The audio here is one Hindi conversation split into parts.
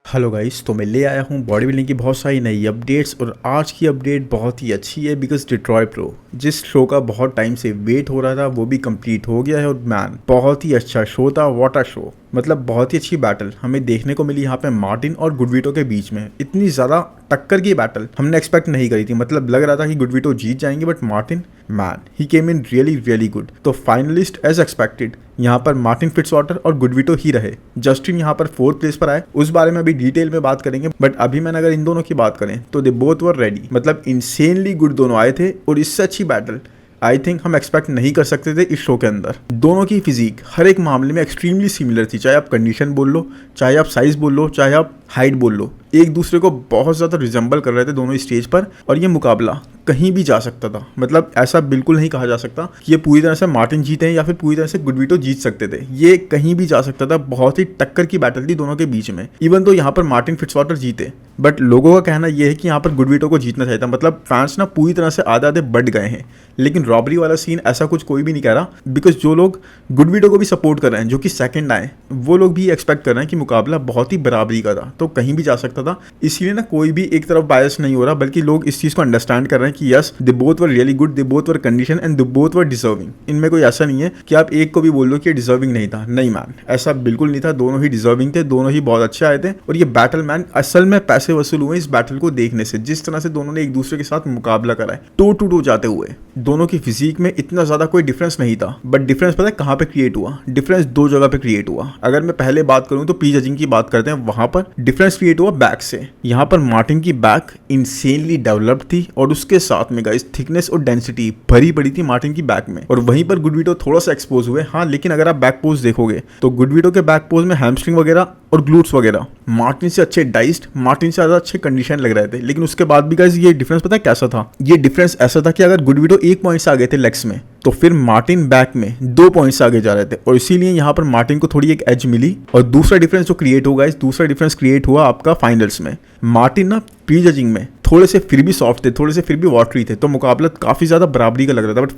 हेलो गाइस, तो मैं ले आया हूँ बॉडी बिल्डिंग की बहुत सारी नई अपडेट्स। और आज की अपडेट बहुत ही अच्छी है बिकॉज डिट्रॉय प्रो जिस शो का बहुत टाइम से वेट हो रहा था वो भी कंप्लीट हो गया है। और मैन बहुत ही अच्छा शो था, व्हाट अ शो। मतलब बहुत ही अच्छी बैटल हमें देखने को मिली यहाँ पे मार्टिन और गुडविटो के बीच में। इतनी ज़्यादा टक्कर की बैटल हमने एक्सपेक्ट नहीं करी थी। मतलब लग रहा था कि गुडविटो जीत जाएंगे, but Martin man he came in really really good. तो फाइनलिस्ट एज एक्सपेक्टेड यहाँ पर मार्टिन फिट्जवाटर और गुडविटो ही रहे। जस्टिन यहाँ पर 4th प्लेस पर आए, उस बारे में अभी डिटेल में बात करेंगे। बट अभी मैंने अगर इन दोनों की बात करें तो दे बोथ वर रेडी। मतलब इंसेनली गुड दोनों आए थे और इससे अच्छी बैटल आई थिंक हम एक्सपेक्ट नहीं कर सकते थे इस शो के अंदर। दोनों की फिजिक हर एक मामले में एक्सट्रीमली सिमिलर थी, चाहे आप कंडीशन बोल लो, चाहे आप साइज बोल लो, चाहे आप हाइट बोल लो। एक दूसरे को बहुत ज़्यादा रिजेंबल कर रहे थे दोनों स्टेज पर। और ये मुकाबला कहीं भी जा सकता था। मतलब ऐसा बिल्कुल नहीं कहा जा सकता कि ये पूरी तरह से मार्टिन जीते हैं या फिर पूरी तरह से गुडविटो जीत सकते थे। ये कहीं भी जा सकता था। बहुत ही टक्कर की बैटल थी दोनों के बीच में। इवन तो यहाँ पर मार्टिन फिट्जवाटर जीते, बट लोगों का कहना यह है कि यहाँ पर गुडविटो को जीतना चाहिए था। मतलब फैंस ना पूरी तरह से आधे आधे बढ़ गए हैं। लेकिन रॉबरी वाला सीन ऐसा कुछ कोई भी नहीं कह रहा, बिकॉज जो लोग गुडविटो को भी सपोर्ट कर रहे हैं, जो कि सेकंड आए, वो लोग भी एक्सपेक्ट कर रहे हैं कि मुकाबला बहुत ही बराबरी का था। तो कहीं भी जा सकता था। इसीलिए ना कोई भी एक तरफ बायस नहीं हो रहा, बल्कि लोग इस चीज़ को अंडरस्टैंड कर रहे हैं कि yes they both were really good, they both were condition and they both were deserving. इनमें कोई ऐसा नहीं है कि आप एक को भी बोल दो कि डिजर्विंग नहीं था। नहीं मैन, ऐसा बिल्कुल नहीं था। दोनों ही डिजर्विंग थे, दोनों ही बहुत अच्छे आए थे। और ये बैटल मैन असल में पैसे वसूल हुए इस बैटल को देखने से। जिस तरह से दोनों ने एक दूसरे के साथ मुकाबला करा है, टू टू टू जाते हुए। दोनों की फिजिक में इतना ज्यादा कोई डिफरेंस नहीं था, बट डिफरेंस पता है कहाँ पे क्रिएट हुआ? डिफरेंस दो जगह पे क्रिएट हुआ। अगर मैं पहले बात करूं तो पी जजिंग की बात करते हैं, वहां पर डिफरेंस क्रिएट हुआ बैक से। यहाँ पर मार्टिन की बैक इंसेनली डेवलप्ड थी और उसके साथ में गाइस थिकनेस और डेंसिटी भरी पड़ी थी मार्टिन की बैक में। और वहीं पर गुडविटो थोड़ा सा एक्सपोज हुए, हाँ, लेकिन अगर आप बैक पोज देखोगे तो गुडविटो के बैक पोज में हैमस्ट्रिंग वगैरह और ग्लूट्स वगैरह मार्टिन से अच्छे डाइस्ड, मार्टिन से ज्यादा अच्छे कंडीशन लग रहे थे। लेकिन उसके बाद भी गाइस ये डिफरेंस पता है कैसा था? ये डिफरेंस ऐसा था कि अगर गुडविटो 1 पॉइंट से आगे थे लेग्स में, तो फिर मार्टिन बैक में 2 पॉइंट से आगे जा रहे थे। और इसीलिए यहाँ पर मार्टिन को थोड़ी एक एज मिली। और दूसरा डिफरेंस जो क्रिएट होगा, दूसरा डिफरेंस क्रिएट हुआ आपका फाइनल्स में। मार्टिन ना प्री जजिंग में थोड़े से फिर भी सॉफ्ट थे, थोड़े से फिर भी वाटरी थे, तो मुकाबला काफी ज्यादा बराबरी का लग रहा था। बट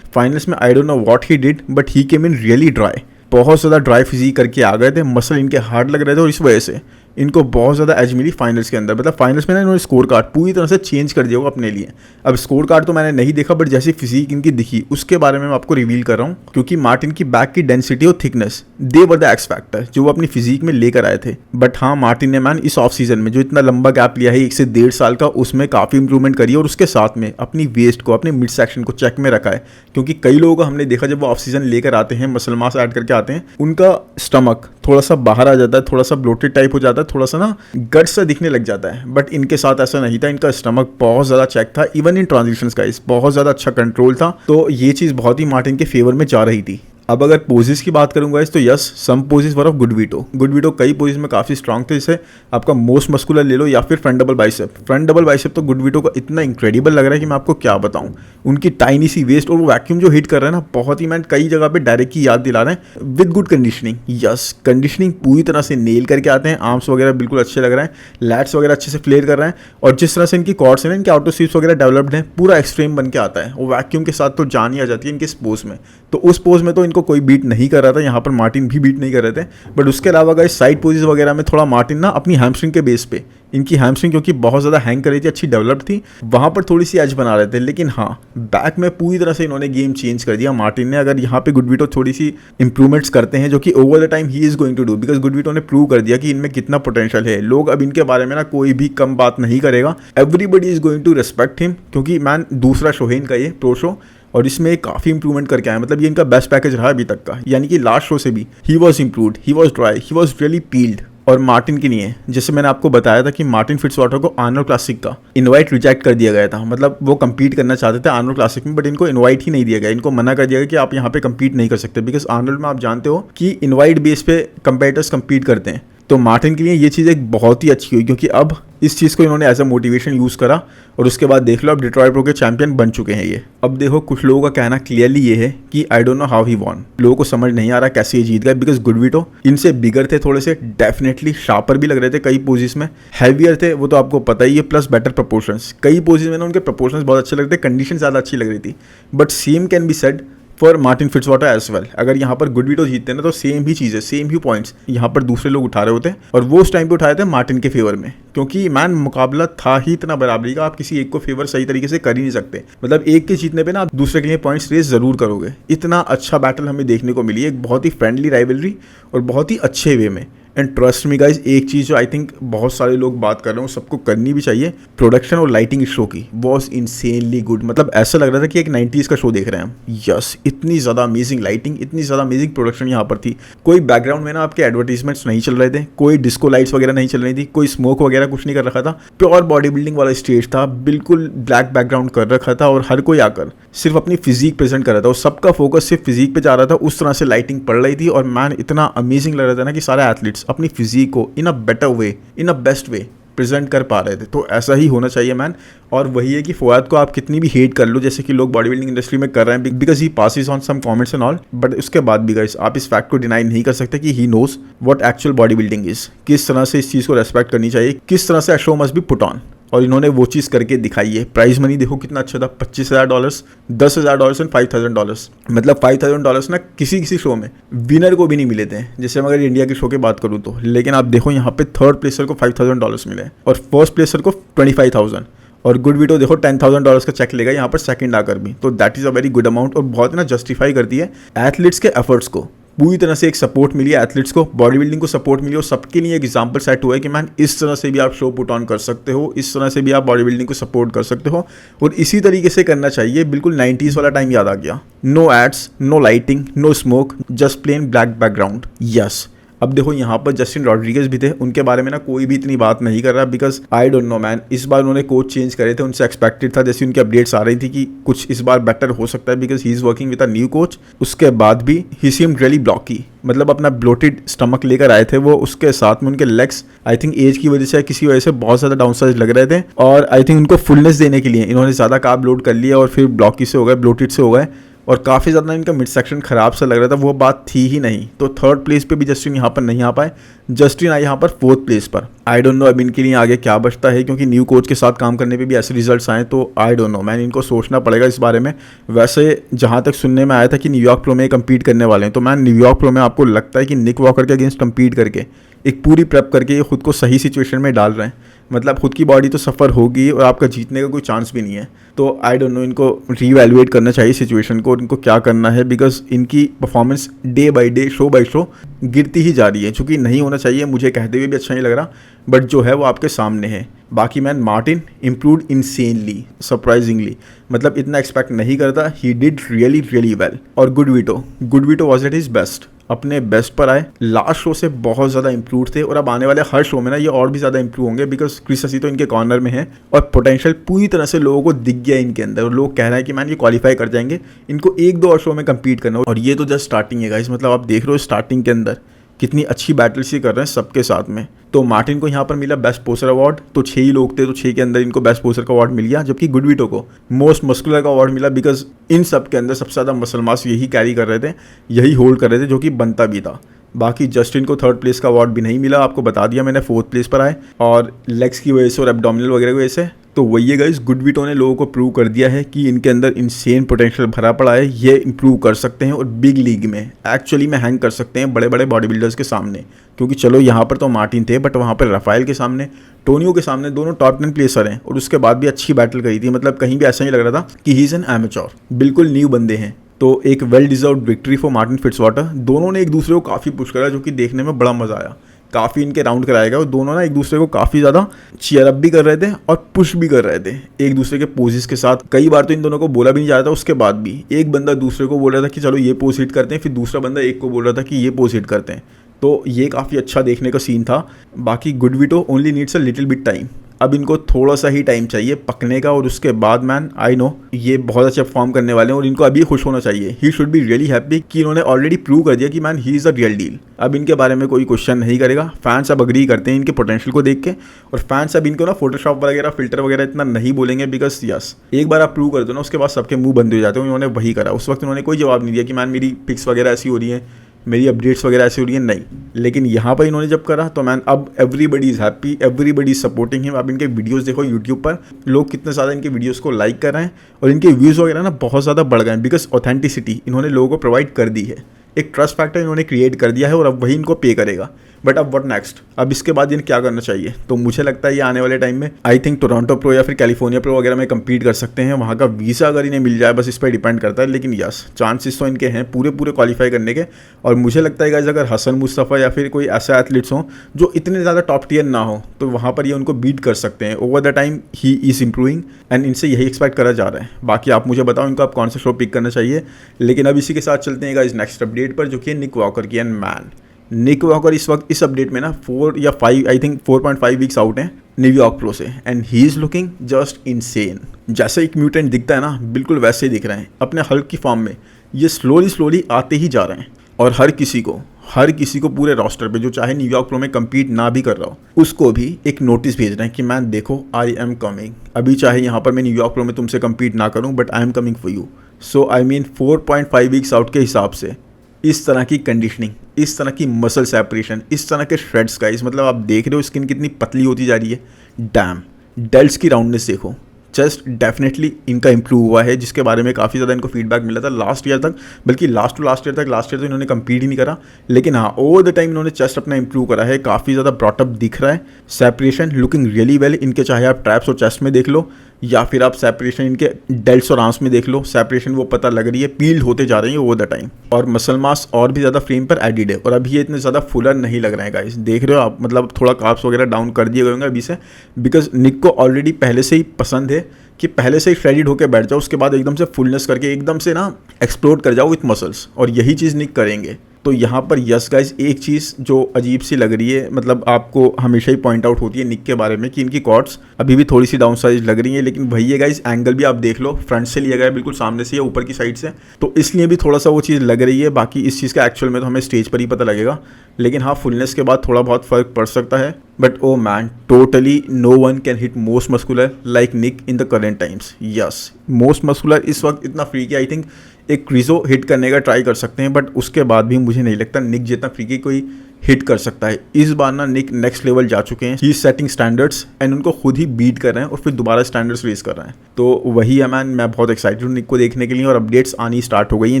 फाइनल्स में आई don't know what he did, but he came in really dry. बहुत ज़्यादा ड्राई फिजिक करके आ गए थे, मसल इनके हार्ड लग रहे थे और इस वजह से इनको बहुत ज़्यादा एज मिली फाइनल्स के अंदर। मतलब फाइनल्स में ना इन्होंने स्कोर कार्ड पूरी तरह से चेंज कर दिया होगा अपने लिए। अब स्कोर कार्ड तो मैंने नहीं देखा, बट जैसी फिजिक इनकी दिखी उसके बारे में मैं आपको रिवील कर रहा हूँ। क्योंकि मार्टिन की बैक की डेंसिटी और thickness, they were the x factor जो वो अपनी फिजिक में लेकर आए थे। बट हाँ, मार्टिन ने मैन इस ऑफ सीजन में जो इतना लंबा गैप लिया है 1 से 1.5 साल का, उसमें काफ़ी इंप्रूवमेंट करी है। और उसके साथ में अपनी वेस्ट को, अपने मिड सेक्शन को चेक में रखा है। क्योंकि कई लोगों को हमने देखा जब वो ऑफ सीजन लेकर आते हैं, मसल मास ऐड करके आते हैं, उनका स्टमक थोड़ा सा बाहर आ जाता है, थोड़ा सा ब्लोटेड टाइप हो जाता है, थोड़ा सा ना गट्स सा दिखने लग जाता है। बट इनके साथ ऐसा नहीं था, इनका स्टमक बहुत ज़्यादा चेक था। इवन इन ट्रांजिशंस का बहुत ज़्यादा अच्छा कंट्रोल था। तो ये चीज़ बहुत ही मार्टिन के फेवर में जा रही थी। अब अगर पोजेस की बात करूंगा तो yes, some poses were of Goodwito कई पोजेस में काफ़ी स्ट्रांग थे। जैसे आपका मोस्ट मस्कुलर ले लो या फिर फ्रंट डबल बाइसेप तो गुडविटो का इतना इंक्रेडिबल लग रहा है कि मैं आपको क्या बताऊं। उनकी टाइनी सी वेस्ट और वो वैक्यूम जो हिट कर रहा है ना, बहुत ही मैन कई जगह पे डायरेक्ट की याद दिला रहे हैं with good conditioning. Yes, conditioning पूरी तरह से नेल करके आते हैं। आर्म्स वगैरह बिल्कुल अच्छे लग रहे हैं, लैट्स वगैरह अच्छे से फ्लेयर कर रहे हैं। और जिस तरह से इनकी कॉर्ड्स हैं, इनके आउटर स्वीप्स वगैरह डेवलप्ड हैं, पूरा एक्सट्रीम बन के आता है। वो वैक्यूम के साथ तो जान ही आ जाती है इनके इस पोज में। तो उस पोज में तो इनको कोई बीट नहीं कर रहा था, यहाँ पर मार्टिन भी बीट नहीं कर रहे थे। बट उसके अलावा गाइस साइड पोजेस वगैरह में थोड़ा मार्टिन ना अपनी हैमस्ट्रिंग के बेस पे, इनकी हैमस्ट्रिंग क्योंकि बहुत ज़्यादा हैंग कर रही थी, अच्छी डेवलप्ड थी, वहाँ पर थोड़ी सी एज बना रहे थे। लेकिन हाँ, बैक में पूरी तरह से इन्होंने गेम चेंज कर दिया मार्टिन ने। अगर यहाँ पे गुडविटो थोड़ी सी इंप्रूवमेंट्स करते हैं, जो कि over the time he is going to do, because Goodwito ने प्रूव कर दिया कि इनमें कितना पोटेंशियल है। लोग अब इनके बारे में ना कोई भी कम बात नहीं करेगा। Everybody is going to respect him, क्योंकि मैन दूसरा शो है इनका ये प्रो शो, और इसमें काफ़ी इंप्रूवमेंट करके आया। मतलब ये इनका बेस्ट पैकेज रहा अभी तक का, यानी कि लास्ट शो से भी he was improved, he was dry, he was really peeled. और मार्टिन की नहीं है, जैसे मैंने आपको बताया था कि मार्टिन फिट्जवाटर को आर्नोल्ड क्लासिक का इनवाइट रिजेक्ट कर दिया गया था। मतलब वो कंपीट करना चाहते थे आर्नोल्ड क्लासिक में, बट इनको इनवाइट ही नहीं दिया गया। इनको मना कर दिया गया कि आप यहाँ पे कंपीट नहीं कर सकते, बिकॉज आर्नोल्ड में आप जानते हो कि इनवाइट बेस पे कंपेटिटर्स कंपीट करते हैं। तो मार्टिन के लिए ये चीज़ एक बहुत ही अच्छी हुई, क्योंकि अब इस चीज़ को इन्होंने एज अ मोटिवेशन यूज़ करा। और उसके बाद देख लो, अब डिट्रॉय प्रो के चैंपियन बन चुके हैं ये। अब देखो, कुछ लोगों का कहना क्लियरली ये है कि I don't know how he won. लोगों को समझ नहीं आ रहा कैसे ये जीत गए, बिकॉज गुडविटो इनसे बिगर थे थोड़े से, डेफिनेटली शार्पर भी लग रहे थे कई पोजिस में, हैवियर थे, वो तो आपको पता ही है, प्लस बेटर प्रपोर्शंस। कई पोजिस में ना उनके प्रपोर्शंस बहुत अच्छे लग रहे थे, कंडीशन ज़्यादा अच्छी लग रही थी। But same can be said for Martin Fitzwater as well. अगर यहाँ पर गुडविटो जीतते हैं ना तो सेम ही चीज़ है, सेम ही पॉइंट्स यहाँ पर दूसरे लोग उठा रहे होते हैं और वो उस टाइम पे उठाए थे मार्टिन के फेवर में, क्योंकि मैन मुकाबला था ही इतना बराबरी का, आप किसी एक को फेवर सही तरीके से कर ही नहीं सकते। मतलब एक के जीतने पे ना आप दूसरे के लिए पॉइंट्स रेस जरूर करोगे। इतना अच्छा बैटल हमें देखने को मिली है, एक बहुत ही फ्रेंडली राइवलरी और बहुत ही अच्छे वे में। एंड ट्रस्ट मी गाइज, एक चीज़ जो आई थिंक बहुत सारे लोग बात कर रहे हैं सबको करनी भी चाहिए, प्रोडक्शन और लाइटिंग इस शो की वॉज इंसेनली गुड। मतलब ऐसा लग रहा था कि एक 90s का शो देख रहे हैं हम। यस, इतनी ज़्यादा अमेजिंग लाइटिंग, इतनी ज़्यादा अमेजिंग प्रोडक्शन यहाँ पर थी। कोई बैकग्राउंड में ना आपके एडवर्टीजमेंट्स नहीं चल रहे थे, कोई डिस्को लाइट्स वगैरह नहीं चल रही थी, कोई स्मोक वगैरह कुछ नहीं कर रखा था। प्योर बॉडी बिल्डिंग वाला स्टेज था, बिल्कुल ब्लैक बैकग्राउंड कर रखा था और हर कोई आकर सिर्फ अपनी फिजिक प्रेजेंट कर रहा था और सबका फोकस सिर्फ फिजिक पे जा रहा था। उस तरह से लाइटिंग पड़ रही थी और मैन इतना अमेजिंग लग रहा था ना कि सारे एथलीट्स अपनी फिजिक को in a better way, in a best way present कर पा रहे थे। तो ऐसा ही होना चाहिए मैन। और वही है कि फवाद को आप कितनी भी हेट कर लो, जैसे कि लोग बॉडी बिल्डिंग इंडस्ट्री में कर रहे हैं, because he passes on some comments and all, but उसके बाद भी गाइस आप इस फैक्ट को डिनाई नहीं कर सकते कि he knows what actual body building is, किस तरह से इस चीज़ को रेस्पेक्ट करनी चाहिए, किस तरह से show must be put on. और इन्होंने वो चीज़ करके दिखाई है। प्राइज मनी देखो कितना अच्छा था, $25,000, $10,000 एंड $5,000। मतलब $5,000 ना किसी किसी शो में विनर को भी नहीं मिले थे, जैसे मैं अगर इंडिया के शो की बात करूँ तो। लेकिन आप देखो यहाँ पे थर्ड प्लेसर को $5,000 मिले और फर्स्ट प्लेसर को 25,000 और गुडविटो देखो $10,000 का चेक लेगा यहाँ पर सेकंड आकर भी। तो that is a very good amount और बहुत ना जस्टिफाई करती है एथलीट्स के एफर्ट्स को। पूरी तरह से एक सपोर्ट मिली है एथलीट्स को, बॉडी बिल्डिंग को सपोर्ट मिली और सबके लिए एक एग्जांपल सेट हुआ है कि मैन इस तरह से भी आप शो पुट ऑन कर सकते हो, इस तरह से भी आप बॉडी बिल्डिंग को सपोर्ट कर सकते हो और इसी तरीके से करना चाहिए। बिल्कुल 90s वाला टाइम याद आ गया। No ads, no lighting, no smoke, just plain black background. Yes, अब देखो यहाँ पर जस्टिन रॉड्रिगेज भी थे, उनके बारे में ना कोई भी इतनी बात नहीं कर रहा, because I don't no man. इस बार उन्होंने कोच चेंज करे थे, उनसे एक्सपेक्टेड था, जैसे उनकी अपडेट्स आ रही थी कि कुछ इस बार बेटर हो सकता है because he is working with a new coach. उसके बाद भी ही सीम्ड रियली ब्लॉकी, मतलब अपना ब्लोटेड स्टमक लेकर आए थे वो। उसके साथ में उनके लेग्स आई थिंक एज की वजह से किसी वजह से बहुत ज़्यादा डाउन साइज लग रहे थे और आई थिंक उनको फुलनेस देने के लिए इन्होंने ज़्यादा कार्ब लोड कर लिया और फिर ब्लॉकी से हो गए, ब्लोटेड से हो गए और काफ़ी ज़्यादा इनका मिड सेक्शन ख़राब सा लग रहा था। वो बात थी ही नहीं। तो थर्ड प्लेस पे भी जस्टिन यहाँ पर नहीं आ पाए, जस्टिन आए यहाँ पर फोर्थ प्लेस पर। आई डोंट नो अब इनके लिए आगे क्या बचता है, क्योंकि न्यू कोच के साथ काम करने पे भी ऐसे रिजल्ट्स आए तो आई डोंट नो मैन, इनको सोचना पड़ेगा इस बारे में। वैसे जहाँ तक सुनने में आया था कि न्यूयॉर्क प्रो में कम्पीट करने वाले हैं, तो मैन न्यूयॉर्क प्रो में आपको लगता है कि निक वॉकर के अगेंस्ट कम्पीट करके एक पूरी प्रेप करके ये खुद को सही सिचुएशन में डाल रहे हैं। मतलब खुद की बॉडी तो सफ़र होगी और आपका जीतने का कोई चांस भी नहीं है। तो आई डोंट नो, इनको रीवैल्यूएट करना चाहिए सिचुएशन को और इनको क्या करना है, बिकॉज इनकी performance day by day, show by show गिरती ही जा रही है, चूँकि नहीं होना चाहिए। मुझे कहते हुए भी अच्छा नहीं लग रहा, बट जो है वो आपके सामने है। बाकी man Martin improved insanely, surprisingly, मतलब इतना एक्सपेक्ट नहीं करता। He did really really well. और गुडविटो वॉज एट हिज बेस्ट, अपने बेस्ट पर आए। लास्ट शो से बहुत ज़्यादा इंप्रूव थे और अब आने वाले हर शो में ना ये और भी ज़्यादा इंप्रूव होंगे, बिकॉज क्रिस हसी तो इनके कॉर्नर में है और पोटेंशियल पूरी तरह से लोगों को दिख गया इनके अंदर और लोग कह रहे हैं कि मैन ये क्वालिफाई कर जाएंगे, इनको एक दो और शो में कम्पीट करना। और ये तो जस्ट स्टार्टिंग है गाइस, मतलब आप देख रहे हो स्टार्टिंग के अंदर कितनी अच्छी बैटल्स ये कर रहे हैं सबके साथ में। तो मार्टिन को यहाँ पर मिला बेस्ट पोस्टर अवार्ड, तो 6 ही लोग थे तो 6 के अंदर इनको बेस्ट पोस्टर का अवार्ड मिल गया, जबकि गुडविटो को मोस्ट मस्कुलर का अवार्ड मिला, बिकॉज इन सब के अंदर सबसे ज़्यादा मसल मास यही कैरी कर रहे थे, यही होल्ड कर रहे थे, जो कि बनता भी था। बाकी जस्टिन को थर्ड प्लेस का अवार्ड भी नहीं मिला, आपको बता दिया मैंने, फोर्थ प्लेस पर आए और लेग्स की वजह से और एब्डोमिनल वगैरह की वजह से। तो वही है गाइस, गुडविटो ने लोगों को प्रूव कर दिया है कि इनके अंदर इनसेन पोटेंशियल भरा पड़ा है, ये इंप्रूव कर सकते हैं और बिग लीग में एक्चुअली में हैंग कर सकते हैं बड़े बड़े बॉडी बिल्डर्स के सामने। क्योंकि चलो यहाँ पर तो मार्टिन थे, बट वहाँ पर राफेल के सामने, टोनियो के सामने दोनों टॉप 10 प्लेसर हैं और उसके बाद भी अच्छी बैटल करी थी। मतलब कहीं भी ऐसा नहीं लग रहा था कि ही इज़ एन एमेच्योर, बिल्कुल न्यू बंदे हैं। तो एक well deserved victory for Martin Fitzwater. दोनों ने एक दूसरे को काफ़ी पुश करा, जो कि देखने में बड़ा मज़ा आया। काफ़ी इनके राउंड कराए गए और दोनों ना एक दूसरे को काफ़ी ज़्यादा चीयर अप भी कर रहे थे और पुश भी कर रहे थे एक दूसरे के पोजेस के साथ। कई बार तो इन दोनों को बोला भी नहीं जा रहा था, उसके बाद भी एक बंदा दूसरे को बोल रहा था कि चलो ये पोज हिट करते हैं, फिर दूसरा बंदा एक को बोल रहा था कि ये पोज हिट करते हैं। तो ये काफ़ी अच्छा देखने का सीन था। बाकी Goodwito only needs a little bit time, अब इनको थोड़ा सा ही टाइम चाहिए पकने का और उसके बाद मैन आई नो ये बहुत अच्छा परफॉर्म करने वाले हैं और इनको अभी खुश होना चाहिए। He should be really happy कि इन्होंने ऑलरेडी प्रूव कर दिया कि man he is a real deal. अब इनके बारे में कोई क्वेश्चन नहीं करेगा, फैंस अब अग्री करते हैं इनके पोटेंशियल को देख के और फैंस अब इनको ना फोटोशॉप वगैरह फिल्टर वगैरह इतना नहीं बोलेंगे, बिकॉज यस एक बार आप प्रूव कर दो ना उसके बाद सबके मुंह बंद हो जाते हैं। उन्होंने वही करा, उस वक्त उन्होंने कोई जवाब नहीं दिया कि मैन मेरी पिक्स वगैरह ऐसी हो रही है, मेरी अपडेट्स वगैरह ऐसी हो रही है, नहीं। लेकिन यहाँ पर इन्होंने जब करा तो मैन अब everybody is happy, everybody is supporting him. अब इनके वीडियोस देखो यूट्यूब पर, लोग कितने ज़्यादा इनके वीडियोस को लाइक कर रहे हैं और इनके व्यूज़ वगैरह ना बहुत ज़्यादा बढ़ गए हैं, बिकॉज ऑथेंटिसिटी इन्होंने लोगों को प्रोवाइड कर दी है, एक ट्रस्ट फैक्टर इन्होंने क्रिएट कर दिया है और अब वही इनको पे करेगा। बट अब व्हाट नेक्स्ट, अब इसके बाद इन्हें क्या करना चाहिए? तो मुझे लगता है ये आने वाले टाइम में आई थिंक टोरंटो प्रो या फिर कैलिफोर्निया प्रो वगैरह में कम्पीट कर सकते हैं। वहाँ का वीज़ा अगर इन्हें मिल जाए, बस इस पर डिपेंड करता है। लेकिन यस, चांसेस तो इनके हैं पूरे क्वालिफाई करने के। और मुझे लगता है गाइस, अगर हसन मुस्तफ़ा या फिर कोई ऐसा एथलीट्स हों जो इतने ज़्यादा टॉप टियर ना हो, तो वहाँ पर ये उनको बीट कर सकते हैं। Over the time he is improving and इनसे यही एक्सपेक्ट करा जा रहा है। बाकी आप मुझे बताओ इनको आप कौन सा शो पिक करना चाहिए। लेकिन अब इसी के साथ चलते हैं गाइस नेक्स्ट अपडेट पर, जो कि निक वॉकर की। एंड मैन, निक वॉकर इस वक्त इस अपडेट में ना 4 या 5 आई थिंक 4.5 वीक्स आउट हैं न्यूयॉर्क प्रो से। And he is looking just insane. जैसे एक म्यूटेंट दिखता है ना, बिल्कुल वैसे ही दिख रहे हैं अपने हल्क की फॉर्म में। ये स्लोली आते ही जा रहे हैं और हर किसी को पूरे रोस्टर पे जो चाहे न्यूयॉर्क प्रो में कम्पीट ना भी कर रहा हो, उसको भी एक नोटिस भेज रहे हैं कि मैन देखो, आई एम कमिंग। अभी चाहे यहाँ पर मैं न्यूयॉर्क प्रो में तुमसे कम्पीट ना करूँ, but I am coming for you. So I mean 4.5 weeks out के हिसाब से इस तरह की कंडीशनिंग, इस तरह की मसल सेपरेशन, इस तरह के श्रेड्स गाइस, मतलब आप देख रहे हो स्किन कितनी पतली होती जा रही है। डैम, डेल्ट्स की राउंडनेस देखो, चेस्ट डेफिनेटली इनका इंप्रूव हुआ है, जिसके बारे में काफ़ी ज़्यादा इनको फीडबैक मिला था लास्ट ईयर तक, बल्कि लास्ट ईयर तो इन्होंने कम्पीट ही नहीं करा। लेकिन हाँ, ओवर द टाइम इन्होंने चेस्ट अपना इंप्रूव करा है, काफ़ी ज़्यादा ब्रॉटअप दिख रहा है। सेपरेशन लुकिंग रियली वेल इनके, चाहे आप ट्रैप्स और चेस्ट में देख लो या फिर आप सेपरेशन इनके डेल्ट्स और आर्म्स में देख लो, सेपरेशन वो पता लग रही है, पील्ड होते जा रही है ओवर द टाइम। और मसल मास और भी ज़्यादा फ्रेम पर एडिड है और अभी ये इतने ज़्यादा फुलर नहीं लग रहे हैं गाइस, देख रहे हो आप। मतलब थोड़ा कार्ब्स वगैरह डाउन कर दिए गए होंगे अभी से, बिकॉज निक को ऑलरेडी पहले से ही पसंद है कि पहले से ही श्रेडिड होकर बैठ जाओ, उसके बाद एकदम से फुलनेस करके एकदम से ना एक्सप्लोड कर जाओ विथ मसल्स, और यही चीज़ निक करेंगे। तो यहाँ पर यस गाइज, एक चीज़ जो अजीब सी लग रही है, मतलब आपको हमेशा ही पॉइंट आउट होती है निक के बारे में कि इनकी कॉर्ड्स अभी भी थोड़ी सी डाउन साइज लग रही है। लेकिन वही है गाइज, एंगल भी आप देख लो, फ्रंट से लिया गया है, बिल्कुल सामने से या ऊपर की साइड से, तो इसलिए भी थोड़ा सा वो चीज़ लग रही है। बाकी इस चीज़ का एक्चुअल में तो हमें स्टेज पर ही पता लगेगा। लेकिन हाँ, फुलनेस के बाद थोड़ा बहुत फर्क पड़ सकता है। But oh man, totally no one can hit most muscular like Nick in the current times. Yes, most muscular इस वक्त इतना फ्री कि आई थिंक एक क्रिजो हिट करने का ट्राई कर सकते हैं, बट उसके बाद भी मुझे नहीं लगता निक जितना फ्री की कोई हिट कर सकता है। इस बार ना निक नेक्स्ट लेवल जा चुके हैं, ही सेटिंग स्टैंडर्ड्स एंड उनको खुद ही बीट कर रहे हैं और फिर दोबारा स्टैंडर्ड्स रेज कर रहे हैं। तो वही है मैन, मैं बहुत एक्साइटेड हूँ निक को देखने के लिए। और अपडेट्स आनी स्टार्ट हो गई हैं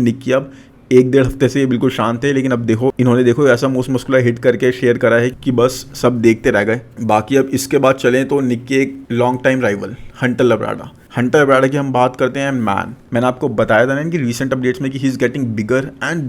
निक की। अब 1-1.5 हफ्ते से ये बिल्कुल शांत है, लेकिन अब देखो इन्होंने ऐसा मोस्ट मस्कुलर हिट करके शेयर करा है कि बस सब देखते रह गए। बाकी अब इसके बाद चलें तो निक के एक long time rival Hunter Labrada की हम बात करते हैं। मैंने आपको बताया था ना इनकी रीसेंट अपडेट्स में कि he is getting bigger and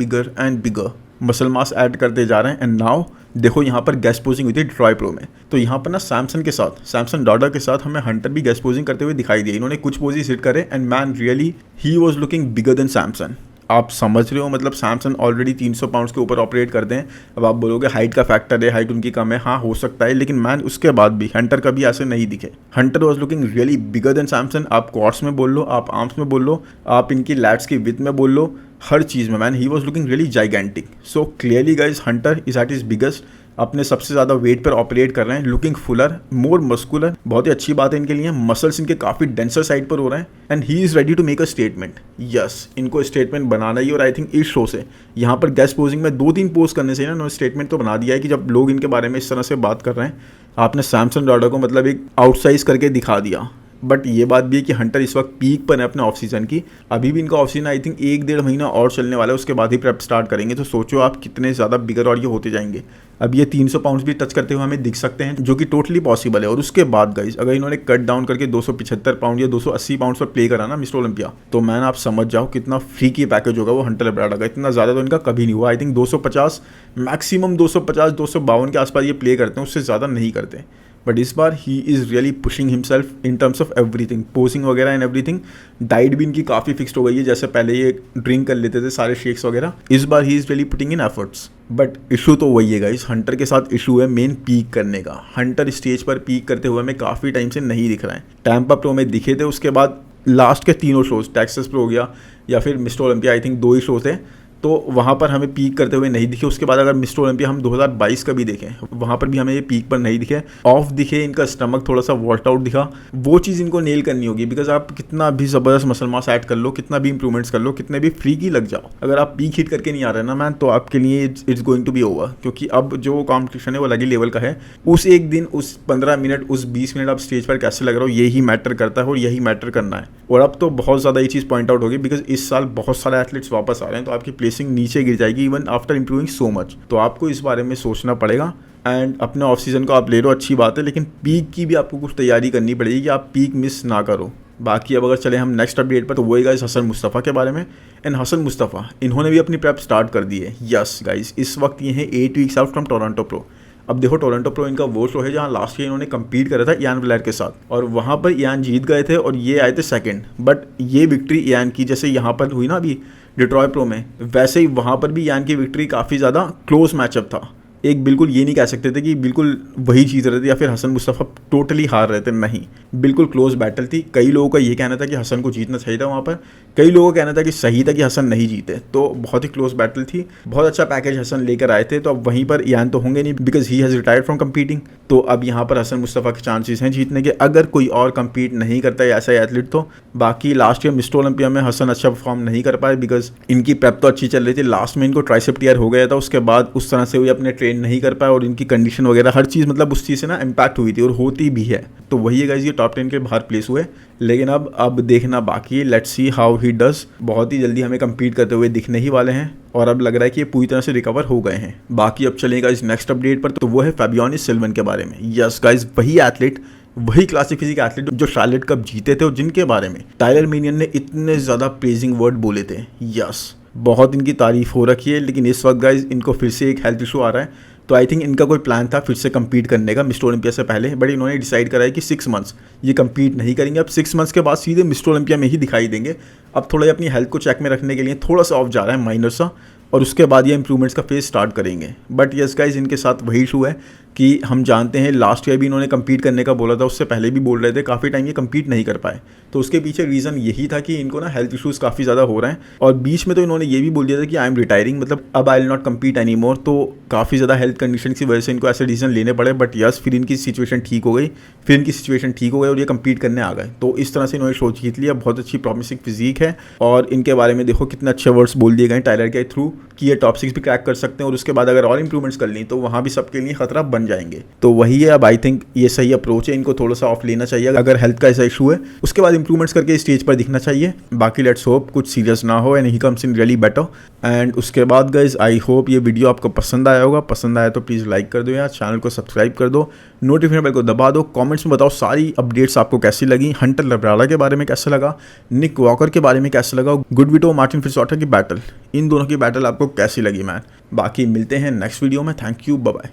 bigger, muscle mass add करते जा रहे हैं। एंड नाउ देखो यहाँ पर गेस्ट पोजिंग हुई थी डिट्रॉय प्रो में, तो यहाँ पर ना सैमसन डॉडर के साथ हमें हंटर भी गेस्ट पोजिंग करते हुए दिखाई दिए। इन्होंने कुछ पोजिस हिट करे and man really he was looking bigger than Samson. आप समझ रहे हो, मतलब सैमसन ऑलरेडी 300 पाउंड्स के ऊपर ऑपरेट करते हैं। अब आप बोलोगे हाइट का फैक्टर है, हाइट उनकी कम है, हाँ हो सकता है, लेकिन मैन उसके बाद भी हंटर कभी ऐसे नहीं दिखे। Hunter was looking really bigger than Samson. आप क्वाड्स में बोल लो, आप आर्म्स में बोल लो, आप इनकी लैट्स की विड्थ में बोल लो, हर चीज़ में man he was looking really gigantic. So clearly guys, Hunter is at is biggest, अपने सबसे ज़्यादा वेट पर ऑपरेट कर रहे हैं, लुकिंग फुलर, मोर मस्कुलर। बहुत ही अच्छी बात है इनके लिए, मसल्स इनके काफ़ी डेंसर साइड पर हो रहे हैं and he is ready to make a statement. Yes, इनको स्टेटमेंट बनाना ही, और आई थिंक इस शो से यहाँ पर गेस्ट पोजिंग में 2-3 पोस्ट करने से ना उन्होंने स्टेटमेंट तो बना दिया है कि जब लोग इनके बारे में इस तरह से बात कर रहे हैं, आपने सैमसन डॉडर को मतलब एक आउटसाइज करके दिखा दिया। बट ये बात भी है कि हंटर इस वक्त पीक पर है अपने ऑफ सीज़न की। अभी भी इनका ऑफ सीजन आई थिंक 1-1.5 महीना और चलने वाला है, उसके बाद ही प्रेप स्टार्ट करेंगे। तो सोचो आप कितने ज़्यादा बिगर और ये होते जाएंगे। अब ये 300 पाउंड्स भी टच करते हुए हमें दिख सकते हैं, जो कि टोटली पॉसिबल है। और उसके बाद गाइज, अगर इन्होंने कट डाउन करके 275 पाउंड या 280 पाउंड्स पर प्ले करा ना मिस्टर ओलंपिया, तो मैन आप समझ जाओ कितना फ्री की पैकेज होगा वो हंटर लब्राडा का। इतना ज़्यादा तो इनका कभी नहीं हुआ। आई थिंक 250 मैक्सिमम 250-252 के आसपास ये प्ले करते हैं, उससे ज़्यादा नहीं करते। बट इस बार he is really pushing himself in terms of everything, posing वगैरह एंड एवरीथिंग। डाइट भी इनकी काफ़ी फिक्स्ड हो गई है, जैसे पहले ये ड्रिंक कर लेते थे सारे शेक्स वगैरह, इस बार he is really putting in efforts. But issue तो वही है गाइस, हंटर के साथ इशू है मेन पीक करने का। हंटर स्टेज पर पीक करते हुए हमें काफ़ी टाइम से नहीं दिख रहा है। टैम्पा प्रो में दिखे थे, उसके बाद लास्ट के 3 शोज़, टेक्सास प्रो हो गया या फिर mister Olympia, I think 2 he show थे, तो वहाँ पर हमें पीक करते हुए नहीं दिखे। उसके बाद अगर मिस्टर ओलंपिया हम 2022 का भी देखें, वहाँ पर भी हमें ये पीक पर नहीं दिखे, ऑफ दिखे, इनका स्टमक थोड़ा सा वॉल्ट आउट दिखा। वो चीज़ इनको नेल करनी होगी, बिकॉज आप कितना भी ज़बरदस्त मसल मास ऐड कर लो, कितना भी इंप्रूवमेंट्स कर लो, कितने भी फ्रीकी लग जाओ, अगर आप पीक हिट करके नहीं आ रहे ना मैन, तो आपके लिए it's going to be over. क्योंकि अब जो कॉम्पिटिशन है वो अलग ही लेवल का है। उस एक दिन, उस 15 मिनट, उस 20 मिनट आप स्टेज पर कैसे लग रहे हो, यही मैटर करता है और यही मैटर करना है। और अब तो बहुत ज़्यादा ये चीज़ पॉइंट आउट होगी, बिकॉज इस साल बहुत सारे एथलीट्स वापस आ रहे हैं, तो आपकी प्लेसिंग नीचे गिर जाएगी even after improving so much. तो आपको इस बारे में सोचना पड़ेगा। एंड अपने ऑफ सीजन को आप ले लो, अच्छी बात है, लेकिन पीक की भी आपको कुछ तैयारी करनी पड़ेगी कि आप पीक मिस ना करो। बाकी अब अगर चले हम नेक्स्ट अपडेट पर, तो वही गाइस हसन मुस्तफ़ा के बारे में। एंड हसन मुस्तफ़ा इन्होंने भी अपनी प्रेप स्टार्ट कर दी है। यस गाइस, इस वक्त ये हैं 8 weeks out from Toronto pro. अब देखो, टोरंटो प्रो इनका वो शो है जहाँ लास्ट ईयर इन्होंने कम्पीट करा था इयान विलर के साथ, और वहाँ पर इयान जीत गए थे और ये आए थे सेकंड। बट ये विक्ट्री इयान की, जैसे यहाँ पर हुई ना अभी डिट्रॉयट प्रो में, वैसे ही वहाँ पर भी इयान की विक्ट्री काफ़ी ज़्यादा क्लोज मैचअप था। एक बिल्कुल ये नहीं कह सकते थे कि बिल्कुल वही जीत रहे थे या फिर हसन मुस्तफ़ा टोटली हार रहे थे, नहीं, बिल्कुल क्लोज बैटल थी। कई लोगों का ये कहना था कि हसन को जीतना चाहिए था वहाँ पर, कई लोगों का कहना था कि सही था कि हसन नहीं जीते। तो बहुत ही क्लोज बैटल थी। बहुत अच्छा पैकेज हसन लेकर आए थे, तो अब वहीं पर इयान तो होंगे नहीं, because he has retired from competing. तो अब यहाँ पर हसन मुस्तफ़ा के चांसेस हैं जीतने के, अगर कोई और कम्पीट नहीं करता है ऐसा एथलीट तो। बाकी लास्ट ईयर मिस्टर ओलंपिया में हसन अच्छा परफॉर्म नहीं कर पाए, बिकॉज इनकी प्रेप तो अच्छी चल रही थी, लास्ट में इनको ट्राइसेप टीयर हो गया था, उसके बाद उस तरह से वो अपने ट्रेन नहीं कर पाए और इनकी कंडीशन वगैरह हर चीज़, मतलब उस चीज़ से ना इम्पैक्ट हुई थी और होती भी है। तो वही है गाइस, ये टॉप 10 के बाहर प्लेस हुए, लेकिन अब देखना बाकी है। Let's see how he does. बहुत ही जल्दी हमें कम्पीट करते हुए दिखने ही वाले हैं और अब लग रहा है कि ये पूरी तरह से रिकवर हो गए हैं। बाकी अब चलेगा इस नेक्स्ट अपडेट पर, तो वो है फैबियानिस सिल्वन के बारे में। यस गाइस, वही एथलीट, वही क्लासिक फिजिक एथलीट जो शार्लेट कप जीते थे और जिनके बारे में टाइलर मेनियन ने इतने ज़्यादा प्रेजिंग वर्ड बोले थे। यस, बहुत इनकी तारीफ हो रखी है, लेकिन इस वक्त गाइस इनको फिर से एक हेल्थ इशू आ रहा है। तो आई थिंक इनका कोई प्लान था फिर से कम्पीट करने का मिस्टर ओलंपिया से पहले, बट इन्होंने डिसाइड करा है कि 6 मंथ्स ये कम्पीट नहीं करेंगे। अब 6 मंथ्स के बाद सीधे मिस्टर ओलंपिया में ही दिखाई देंगे। अब थोड़ा ये अपनी हेल्थ को चेक में रखने के लिए थोड़ा सा ऑफ जा रहा है, माइनर सा, और उसके बाद ये इंप्रूवमेंट्स का फेज स्टार्ट करेंगे। बट यस गाइस, इनके साथ वही इशू है कि हम जानते हैं लास्ट ईयर भी इन्होंने कम्पीट करने का बोला था, उससे पहले भी बोल रहे थे, काफ़ी टाइम ये कम्पीट नहीं कर पाए। तो उसके पीछे रीज़न यही था कि इनको ना हेल्थ इशूज़ काफ़ी ज़्यादा हो रहे हैं, और बीच में तो इन्होंने ये भी बोल दिया था कि आई एम रिटायरिंग, मतलब अब I will not compete any more. तो काफ़ी ज़्यादा हेल्थ कंडीशन की वजह से इनको ऐसे डिसीजन लेने पड़े। बट यस, फिर इनकी सिचुएशन ठीक हो गई, और ये कम्पीट करने आ गए। तो इस तरह से इन्होंने शो जीत लिया। बहुत अच्छी प्रॉमिसिंग फिजिक है, और इनके बारे में देखो कितने अच्छे वर्ड्स बोल दिए गए टाइलर के थ्रू कि ये टॉप 6 भी क्रैक कर सकते हैं, और उसके बाद अगर और इंप्रूवमेंट्स कर ली तो वहाँ भी सबके लिए खतरा बन जाएंगे। तो वही है, अब आई थिंक ये सही अप्रोच है, इनको थोड़ा सा ऑफ लेना चाहिए अगर हेल्थ का ऐसा इशू है, उसके बाद इंप्रूवमेंट्स करके स्टेज पर दिखना चाहिए। बाकी लेट्स होप कुछ सीरियस ना हो and he comes in really better. And उसके बाद गाइज आई होप ये वीडियो आपको पसंद आया होगा। पसंद आया तो प्लीज़ लाइक कर दो यार, चैनल को सब्सक्राइब कर दो, नोटिफिकेशन बेल को दबा दो। कमेंट्स में बताओ सारी अपडेट्स आपको कैसी लगी, हंटर लब्राला के बारे में कैसा लगा, निक वॉकर के बारे में कैसा लगा, गुडविटो मार्टिन फिट्जॉटर की बैटल, इन दोनों की बैटल आपको कैसी लगी मैन। बाकी मिलते हैं नेक्स्ट वीडियो में। Thank you, bye bye.